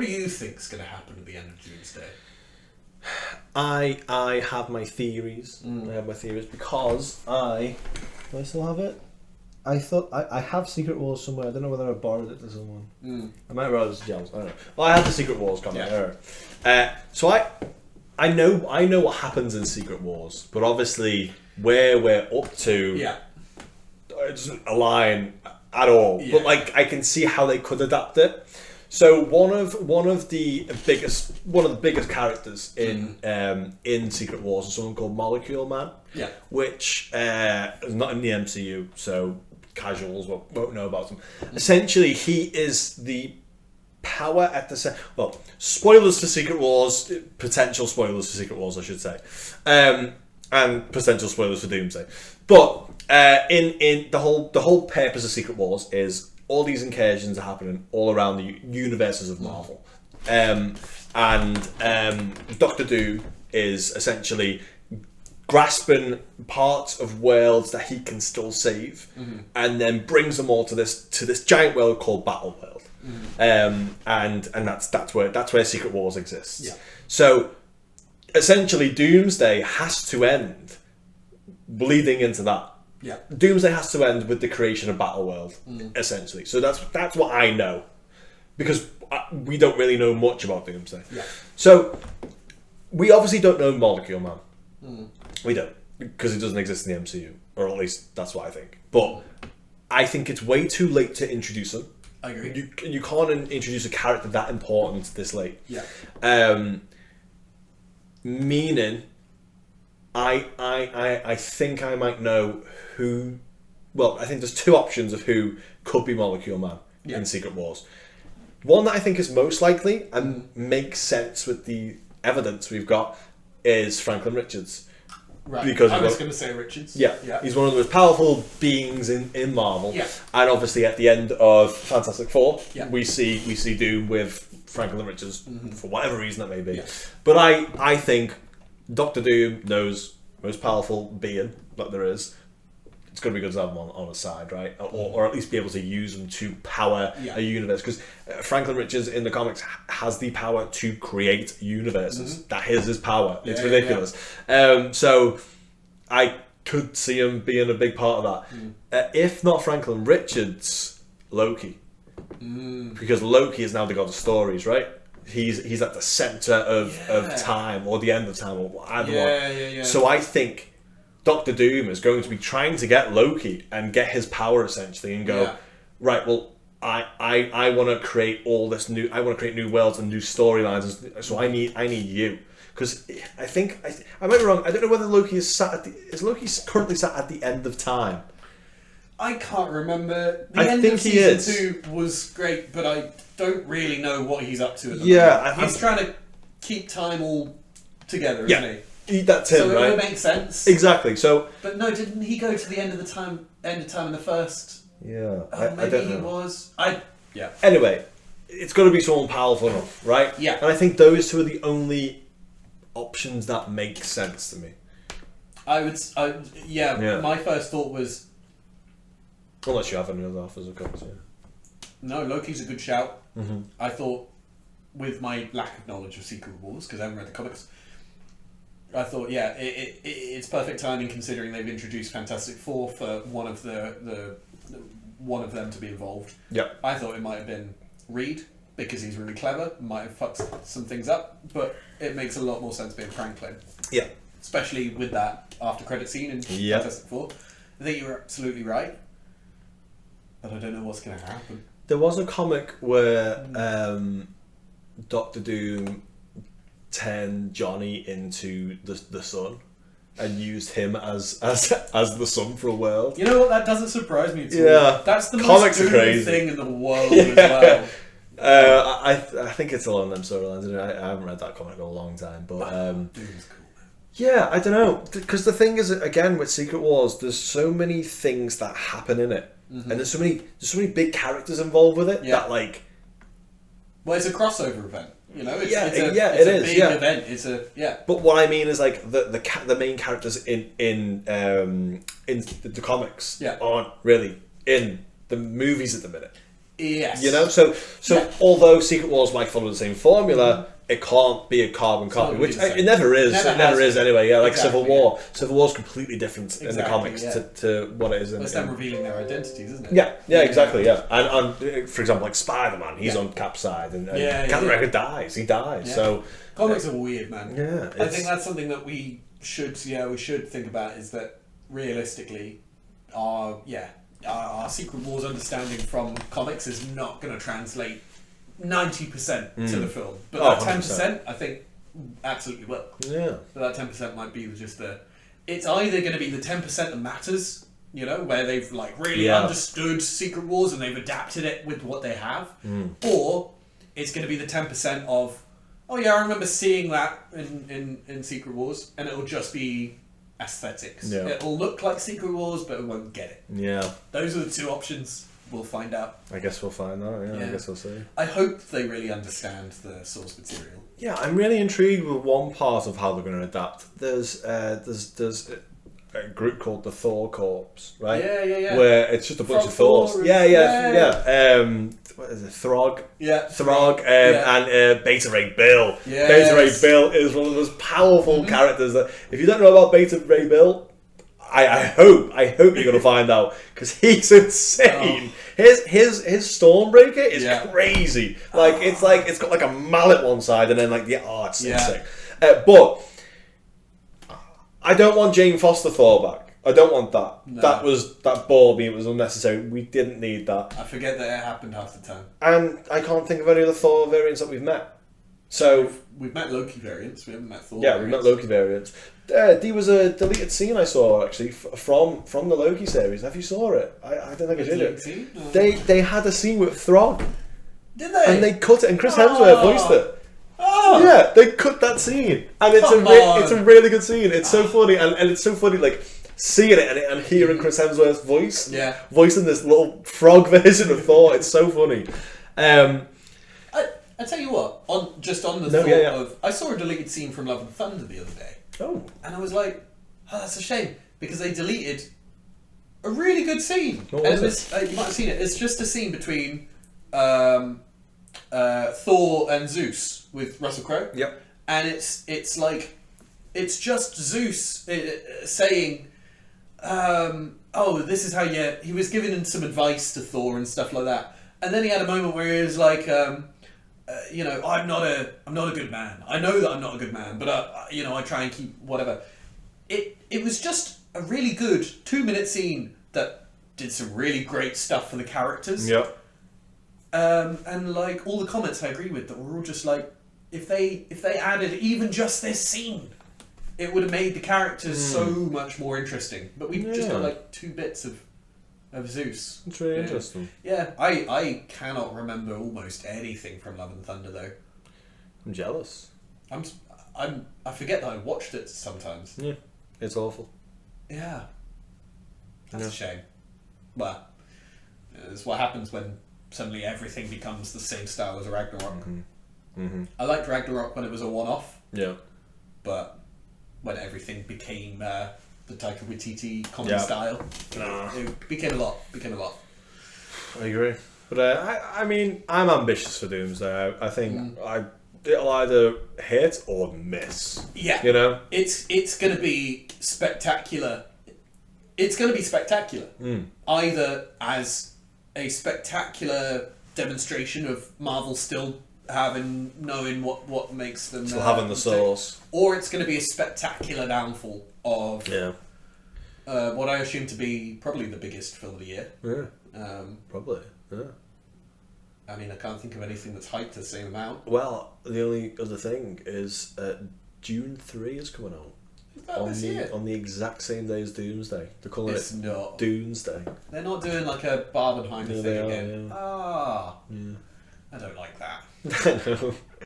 What do you think's going to happen at the end of Doomsday? I have my theories. I have my theories because do I still have it? I thought I have Secret Wars somewhere. I don't know whether I borrowed it to someone. I might have borrowed it to James. I don't know. Well, I have the Secret Wars comic. Yeah. So I know what happens in Secret Wars, but obviously where we're up to, it doesn't align at all. But like I can see how they could adapt it. So one of the biggest characters in Secret Wars is someone called Molecule Man. Yeah. Which is not in the MCU, so casuals won't know about him. Essentially, he is the power at the spoilers for Secret Wars, potential spoilers for Secret Wars, I should say, and potential spoilers for Doomsday. But in the whole purpose of Secret Wars is all these incursions are happening all around the universes of Marvel, and Doctor Doom is essentially grasping parts of worlds that he can still save, and then brings them all to this giant world called Battle World, and that's where Secret Wars exists. Yeah. So essentially, Doomsday has to end bleeding into that. Yeah. Doomsday has to end with the creation of Battle World, essentially. So that's what I know, because we don't really know much about Doomsday. Yeah. So we obviously don't know Molecule Man. We don't, because it doesn't exist in the MCU, or at least that's what I think. But I think it's way too late to introduce him. I agree. You can't introduce a character that important this late. Yeah. Meaning, I think I might know who. Well, I think there's two options of who could be Molecule Man in Secret Wars. One that I think is most likely and makes sense with the evidence we've got is Franklin Richards. Right. Because I was going to say Richards. Yeah. He's one of the most powerful beings in Marvel. Yeah. And obviously at the end of Fantastic Four, we see Doom with Franklin Richards for whatever reason that may be. Yeah. But I think Doctor Doom knows most powerful being that there is. It's going to be good to have him on his side, right? Or at least be able to use him to power a universe. Because Franklin Richards in the comics has the power to create universes. That is his power. It's ridiculous. Yeah. So I could see him being a big part of that. If not Franklin Richards, Loki. Because Loki is now the god of stories, right? He's at the center of time, or the end of time, or either one. Yeah. So I think Doctor Doom is going to be trying to get Loki and get his power essentially, and go, right, well, I want to create all this new. I want to create new worlds and new storylines. So I need you, because I think I might be wrong. I don't know whether Loki is Loki currently sat at the end of time. I can't remember. The end of season 2 was great, but I don't really know what he's up to at the moment. He's trying to keep time all together, isn't he? That's him, so right? It would make sense. Exactly. So, but no, didn't he go to the end of time in the first? Yeah, maybe he was. Anyway, it's got to be someone powerful enough, right? Yeah. And I think those two are the only options that make sense to me. My first thought was, unless you have any other offers, of course. Yeah. No, Loki's a good shout. I thought, with my lack of knowledge of Secret Wars, because I haven't read the comics, I thought, it's perfect timing considering they've introduced Fantastic Four for one of them to be involved. Yeah, I thought it might have been Reed because he's really clever, might have fucked some things up, but it makes a lot more sense being Franklin. Yeah, especially with that after credit scene in Fantastic Four. I think you're absolutely right, but I don't know what's going to happen. There was a comic where Doctor Doom turned Johnny into the sun and used him as the sun for a world. You know what? That doesn't surprise me at all. Yeah, that's the most Doom thing in the world as well. I think it's along them storylines. I haven't read that comic in a long time, but Doom's cool. Yeah, I don't know, because the thing is, again, with Secret Wars, there's so many things that happen in it, and there's so many big characters involved with it that well, it's a crossover event. You know, it's it a is big event. It's But what I mean is, like, the main characters in the comics aren't really in the movies at the minute. Yes. You know, so although Secret Wars might follow the same formula, it can't be a carbon copy, which it never is. It never is anyway. Yeah, like Civil War. Yeah. Civil War's completely different in the comics to what it is. It's them revealing their identities, isn't it? Yeah, exactly. Yeah, and for example, like Spider-Man, he's on Cap's side, and Captain America dies. He dies. Yeah. So comics are weird, man. Yeah, I think that's something that we should think about, is that realistically, our Secret Wars understanding from comics is not going to translate 90% to the film, but that 10%, I think, absolutely will. Yeah. But that 10% might be just it's either going to be the 10% that matters, you know, where they've like really understood Secret Wars and they've adapted it with what they have, or it's going to be the 10% of, oh yeah, I remember seeing that in Secret Wars, and it'll just be aesthetics. Yeah. It'll look like Secret Wars, but it won't get it. Yeah. Those are the two options. We'll find out. I guess we'll find out, yeah. I guess we'll see. I hope they really understand the source material. Yeah, I'm really intrigued with one part of how they're going to adapt. There's a group called the Thor Corps, right? Yeah. Where it's just a bunch of Thors. Yeah. What is it? Throg? Yeah. Throg and Beta Ray Bill. Yes. Beta Ray Bill is one of the most powerful characters that, if you don't know about Beta Ray Bill, I hope you're going to find out, because he's insane. His Stormbreaker is crazy. Like it's got like a mallet one side, and then like it's sick. But I don't want Jane Foster Thor back. I don't want that. No. That bored me. It was unnecessary. We didn't need that. I forget that it happened half the time. And I can't think of any other Thor variants that we've met. So we've met Loki variants. We haven't met Thor. Yeah, we've met Loki variants. There was a deleted scene I saw actually from the Loki series. Have you saw it? I don't think I did it. Scene? No. They had a scene with Throg. Did they? And they cut it, and Chris Hemsworth voiced it. Oh. Yeah, they cut that scene, and it's a really good scene. It's so funny, and it's so funny like seeing it and hearing Chris Hemsworth's voice, voicing this little frog version of Thor. It's so funny. I tell you what, on the thought of, I saw a deleted scene from Love and Thunder the other day. Oh. And I was like, that's a shame, because they deleted a really good scene. What was it? You might have seen it. It's just a scene between Thor and Zeus with Russell Crowe. Yep. And it's just Zeus saying, this is how he was giving some advice to Thor and stuff like that. And then he had a moment where he was like, I'm not a good man. I know that I'm not a good man, but I try and keep whatever. It was just a really good 2-minute scene that did some really great stuff for the characters. Yep. And like all the comments I agree with, that were all just like, if they added even just this scene, it would have made the characters so much more interesting. But we've just got like 2 bits of Zeus. It's really interesting. Yeah, I cannot remember almost anything from Love and Thunder though. I'm jealous. I forget that I watched it sometimes. Yeah, it's awful. Yeah, that's a shame. Well, it's what happens when suddenly everything becomes the same style as Ragnarok. Mm-hmm. I liked Ragnarok when it was a one-off. Yeah, but when everything became the Taika Waititi comedy style, it became a lot. I agree, but I mean, I'm ambitious for Doomsday. I think it'll either hit or miss. Yeah, you know, it's going to be spectacular. It's going to be spectacular, either as a spectacular demonstration of Marvel still knowing what makes them still having the source, or it's going to be a spectacular downfall of what I assume to be probably the biggest film of the year. Yeah, probably. Yeah. I mean, I can't think of anything that's hyped the same amount. Well, the only other thing is June 3 is coming out. Is that this year? On the exact same day as Doomsday. They're calling it not. Doomsday. Thing. They're not doing like a Barbenheimer thing again. Yeah. Ah. Yeah. I don't like that. I know.